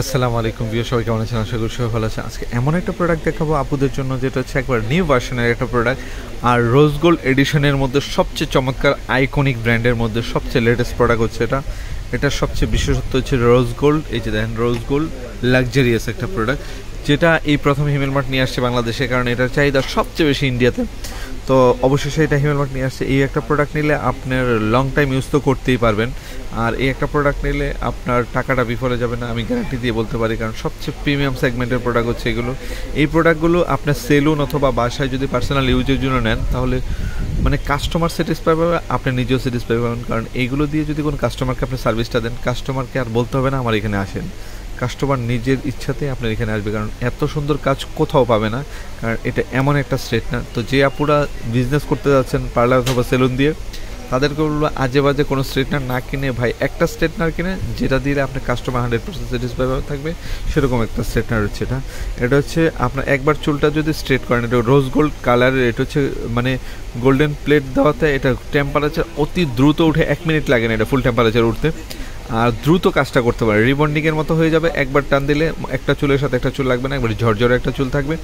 আসসালামু আলাইকুম ভিউয়ার, সবাই কেমন আছেন? আশা করি সবাই ভালো আছেন। আজকে এমন একটা প্রোডাক্ট দেখাবো আপুদের জন্য, যেটা হচ্ছে একবার নিউ ভার্সনের একটা প্রোডাক্ট, আর রোজ গোল্ড এডিশনের মধ্যে সবচেয়ে চমৎকার আইকনিক ব্র্যান্ডের মধ্যে সবচেয়ে লেটেস্ট প্রোডাক্ট হচ্ছে এটা। এটার সবচেয়ে বিশেষত্ব হচ্ছে রোজ গোল্ড। এই যে দেখেন, রোজ গোল্ড লাক্সারিয়াস একটা প্রোডাক্ট, যেটা এই প্রথম হিমেল মার্ট নিয়ে আসছে বাংলাদেশে, কারণ এটার চাহিদা সবচেয়ে বেশি ইন্ডিয়াতে। তো অবশ্যই এটা হিমেল মার্ট নিয়ে আসছে। এই একটা প্রোডাক্ট নিলে আপনার লং টাইম ইউজ তো করতেই পারবেন, আর এই একটা প্রোডাক্ট নিলে আপনার টাকাটা বিফলে যাবে না, আমি গ্যারান্টি দিয়ে বলতে পারি, কারণ সবচেয়ে প্রিমিয়াম সেগমেন্টের প্রোডাক্ট হচ্ছে এগুলো। এই প্রোডাক্টগুলো আপনার সেলুন অথবা বাসায় যদি পার্সোনাল ইউজের জন্য নেন, তাহলে মানে কাস্টমার স্যাটিসফাই পাবে, আপনি নিজেও স্যাটিসফাই পাবেন। কারণ এইগুলো দিয়ে যদি কোনো কাস্টমারকে আপনি সার্ভিসটা দেন, কাস্টমারকে আর বলতে হবে না আমার এখানে আসেন, কাস্টমার নিজের ইচ্ছাতে আপনার এখানে আসবে, কারণ এত সুন্দর কাজ কোথাও পাবে না। কারণ এটা এমন একটা স্ট্রেটনার, তো যে আপুরা বিজনেস করতে যাচ্ছেন পার্লার অথবা সেলুন দিয়ে, তাদেরকে বলবো আজে বাজে কোনো স্ট্রেটনার না কিনে ভাই একটা স্ট্রেটনার কিনে, যেটা দিলে আপনার কাস্টমার 100% স্যাটিসফাই থাকবে, সেরকম একটা স্ট্রেটনার হচ্ছে এটা। এটা হচ্ছে আপনার একবার চুলটা যদি স্ট্রেট করেন, এটা রোজ গোল্ড কালারের, এটা হচ্ছে মানে গোল্ডেন প্লেট দেওয়াতে এটা টেম্পারেচার অতি দ্রুত উঠে, 1 মিনিট লাগে না এটা ফুল টেম্পারেচার উঠতে, আর দ্রুত কাজটা করতে পারে। রিবন্ডিংয়ের মতো হয়ে যাবে, একবার টান দিলে একটা চুলের সাথে একটা চুল লাগবে না, একবার ঝরঝরে একটা চুল থাকবে।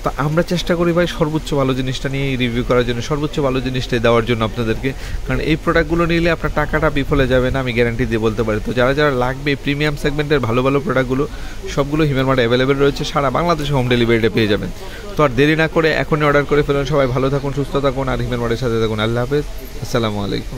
তো আমরা চেষ্টা করি ভাই সর্বোচ্চ ভালো জিনিসটা নিয়ে রিভিউ করার জন্য, সর্বোচ্চ ভালো জিনিসটাই দেওয়ার জন্য আপনাদেরকে, কারণ এই প্রোডাক্টগুলো নিলে আপনার টাকাটা বিফলে যাবে না, আমি গ্যারান্টি দিয়ে বলতে পারি। তো যারা যারা লাগবে প্রিমিয়াম সেগমেন্টের ভালো ভালো প্রোডাক্টগুলো, সবগুলো হিমেল মার্টে অ্যাভেলেবেল রয়েছে, সারা বাংলাদেশে হোম ডেলিভারিটা পেয়ে যাবেন। তো আর দেরি না করে এখনই অর্ডার করে ফেলুন। সবাই ভালো থাকুন, সুস্থ থাকুন, আর হিমেল মার্টের সাথে থাকুন। আল্লাহ হাফেজ, আসসালামু আলাইকুম।